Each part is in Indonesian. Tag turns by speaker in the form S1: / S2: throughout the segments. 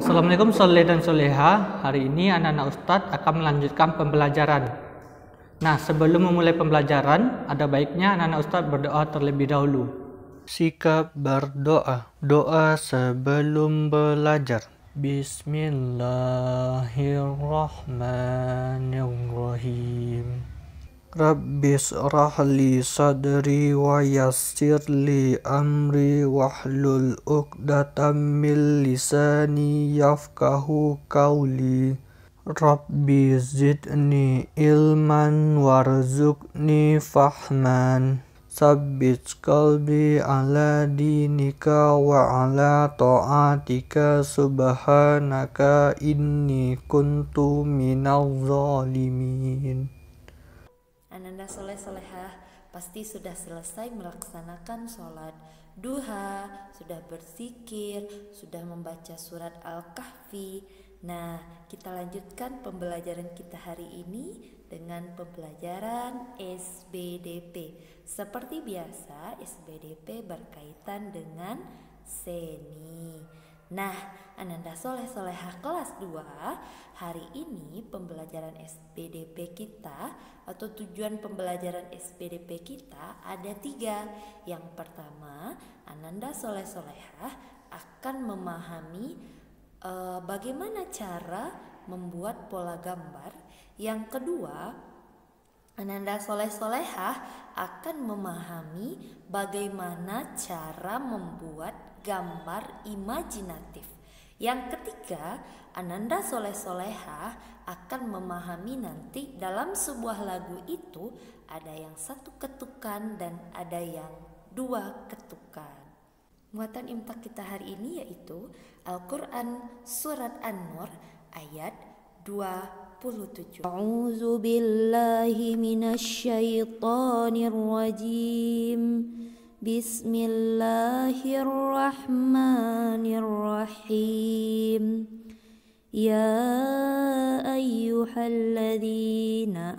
S1: Assalamualaikum Soleh dan Soleha. Hari ini anak-anak Ustadz akan melanjutkan pembelajaran. Nah, sebelum memulai pembelajaran, ada baiknya anak-anak Ustadz berdoa terlebih dahulu. Sikap berdoa. Doa sebelum belajar. Bismillahirrahmanirrahim. Rabbis rahli sadri wa yassirli amri wahlul uqdatam min lisani yafqahu qawli. Rabbi zidni ilman warzuqni fahman. Sabbit qalbi ala dinika wa ala ta'atika subhanaka inni kuntu minal zalimin.
S2: Ananda soleh-solehah pasti sudah selesai melaksanakan sholat duha, sudah berzikir, sudah membaca surat Al-Kahfi. Nah, kita lanjutkan pembelajaran kita hari ini dengan pembelajaran SBDP. Seperti biasa, SBDP berkaitan dengan seni. Nah, Ananda soleh-solehah kelas 2, hari ini pembelajaran SBDP kita atau tujuan pembelajaran SBDP kita ada 3. Yang pertama, Ananda soleh-solehah akan memahami bagaimana cara membuat pola gambar. Yang kedua, Ananda soleh-solehah akan memahami bagaimana cara membuat gambar imajinatif. Yang ketiga, Ananda soleh-solehah akan memahami nanti dalam sebuah lagu itu ada yang 1 ketukan dan ada yang 2 ketukan. Muatan imtak kita hari ini yaitu Al-Quran Surat An-Nur ayat 27. A'udzu billahi minasyaitonir rajim. Bismillahirrahmanirrahim. Ya ayyuhalladzina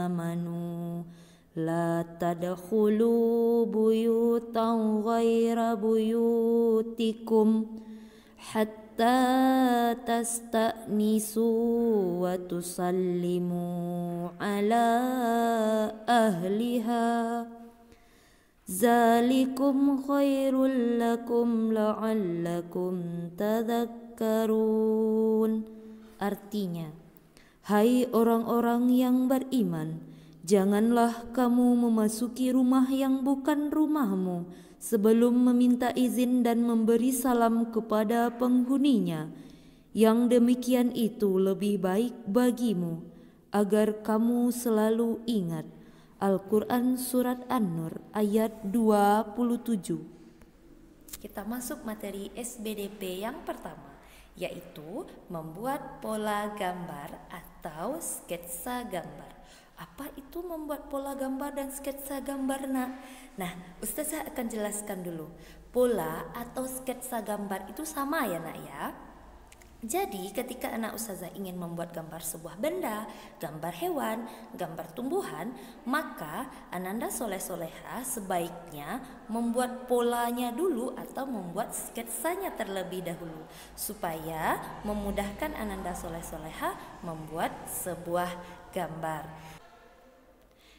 S2: amanu la tadkhulu buyutan ghaira buyutikum hatta tasta'nisu wa tusallimu ala ahliha. Zalikum khairul lakum la'allakum tadhakkarun. Artinya, hai orang-orang yang beriman, janganlah kamu memasuki rumah yang bukan rumahmu sebelum meminta izin dan memberi salam kepada penghuninya. Yang demikian itu lebih baik bagimu, agar kamu selalu ingat. Al-Quran Surat An-Nur ayat 27. Kita masuk materi SBDP yang pertama, yaitu membuat pola gambar atau sketsa gambar. Apa itu membuat pola gambar dan sketsa gambar, nak? Nah, Ustazah akan jelaskan dulu. Pola atau sketsa gambar itu sama ya, nak ya? Jadi ketika anak Ustazah ingin membuat gambar sebuah benda, gambar hewan, gambar tumbuhan, maka Ananda soleh-solehah sebaiknya membuat polanya dulu atau membuat sketsanya terlebih dahulu supaya memudahkan Ananda soleh-solehah membuat sebuah gambar.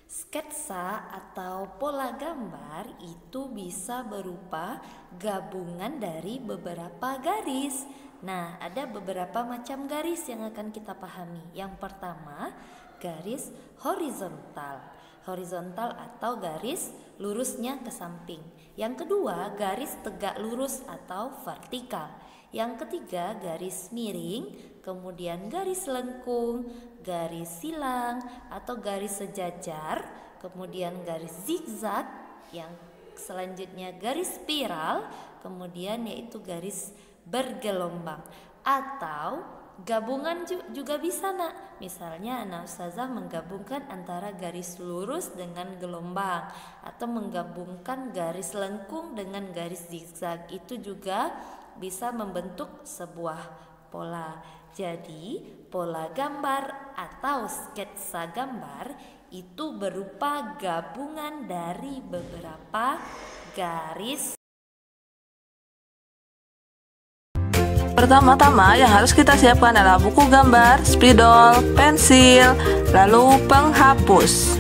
S2: Sketsa atau pola gambar itu bisa berupa gabungan dari beberapa garis. Nah, ada beberapa macam garis yang akan kita pahami. Yang pertama, garis horizontal. Horizontal atau garis lurusnya ke samping. Yang kedua, garis tegak lurus atau vertikal. Yang ketiga, garis miring, kemudian garis lengkung, garis silang atau garis sejajar, kemudian garis zigzag, yang selanjutnya garis spiral, kemudian yaitu garis bergelombang. Atau gabungan juga bisa, nak. Misalnya anak Ustazah menggabungkan antara garis lurus dengan gelombang, atau menggabungkan garis lengkung dengan garis zigzag. Itu juga bisa membentuk sebuah pola. Jadi pola gambar atau sketsa gambar itu berupa gabungan dari beberapa garis.
S3: Pertama-tama yang harus kita siapkan adalah buku gambar, spidol, pensil, lalu penghapus.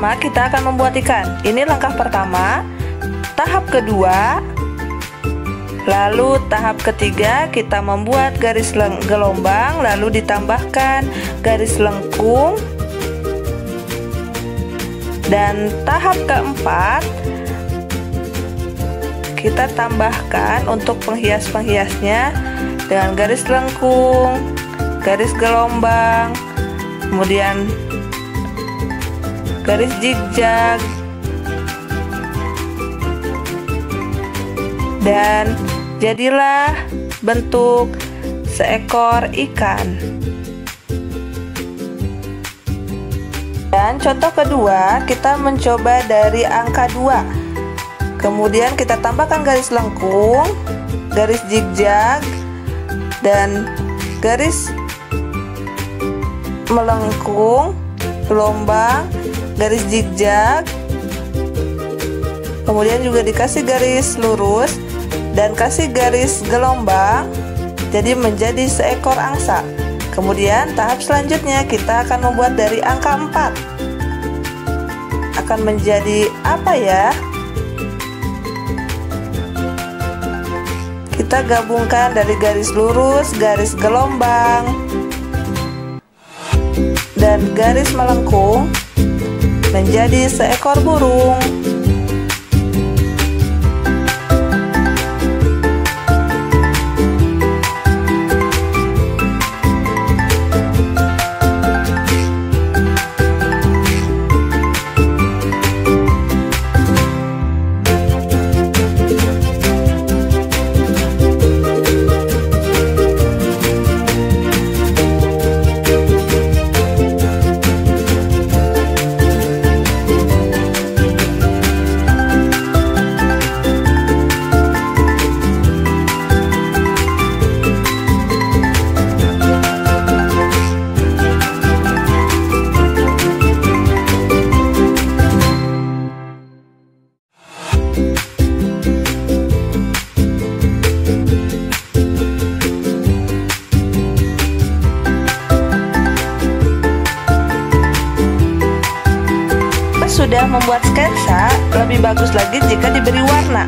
S4: Pertama, kita akan membuat ikan. Ini langkah pertama. Tahap kedua, lalu tahap ketiga kita membuat garis gelombang, lalu ditambahkan garis lengkung. Dan tahap keempat, kita tambahkan untuk penghias-penghiasnya dengan garis lengkung, garis gelombang, kemudian garis zigzag, dan jadilah bentuk seekor ikan. Dan contoh kedua, kita mencoba dari angka 2. Kemudian kita tambahkan garis lengkung, garis zigzag, dan garis melengkung, gelombang, garis zigzag, kemudian juga dikasih garis lurus dan kasih garis gelombang, jadi menjadi seekor angsa. Kemudian tahap selanjutnya kita akan membuat dari angka 4. Akan menjadi apa ya? Kita gabungkan dari garis lurus, garis gelombang, dan garis melengkung menjadi seekor burung. Sudah membuat sketsa, lebih bagus lagi jika diberi warna.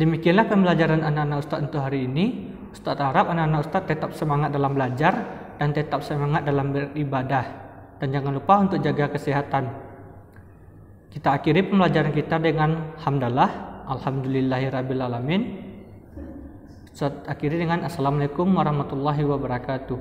S1: Demikianlah pembelajaran anak-anak Ustadz untuk hari ini. Ustadz harap anak-anak Ustadz tetap semangat dalam belajar dan tetap semangat dalam beribadah. Dan jangan lupa untuk jaga kesehatan. Kita akhiri pembelajaran kita dengan hamdalah, alhamdulillahirrabbilalamin. Ustadz akhiri dengan assalamualaikum warahmatullahi wabarakatuh.